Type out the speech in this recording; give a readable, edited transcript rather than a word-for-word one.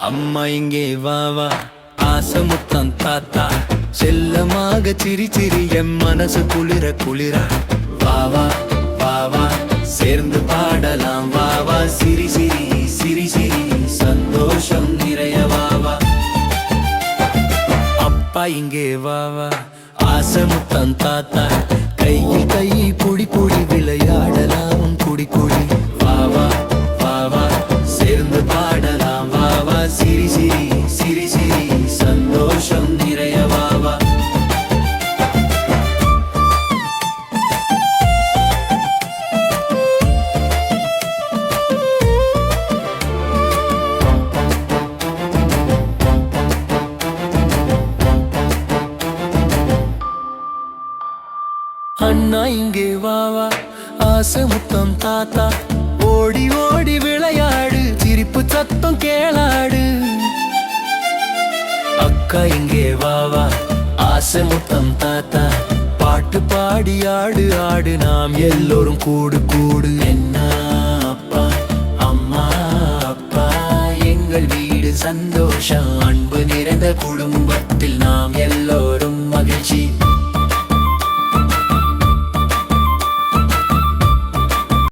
அம்மா இங்கே வா வா, ஆசை முத்தம் தாத்தா, செல்லமாக சிரி சிரி என் மனசு குளிர குளிர. வா வா வா வா, சேர்ந்து பாடலாம் வா வா, சிரி சிரி சிரி சிரி சந்தோஷம் நிறைய வா வா. அப்பா இங்கே வா வா, ஆசை முத்தம் தாத்தா, கையில் கை புடி புடி விளையாடலாம் குடி குடி. வா வா வா வா, சேர்ந்து பாடலாம் வா வா, சிரி சிரி சிரி சிரி சந்தோஷம் நிறைய வா வா. அண்ணா இங்கே வா வா, ஆசை முத்தம் தாத்தா, ஓடி ஓடி விளையாடு, சிரிப்பு சத்தம் கேளாடு. அக்கா இங்கே வா வா, ஆசை முத்தம் தாத்தா, பாட்டு பாடி ஆடு ஆடு, நாம் எல்லோரும் கூடு கூடு. என்ன அப்பா அம்மா அப்பா, எங்கள் வீடு சந்தோஷம், அன்பு நிறைந்த குடும்பத்தில் நாம் எல்லோரும் மகிழ்ச்சி.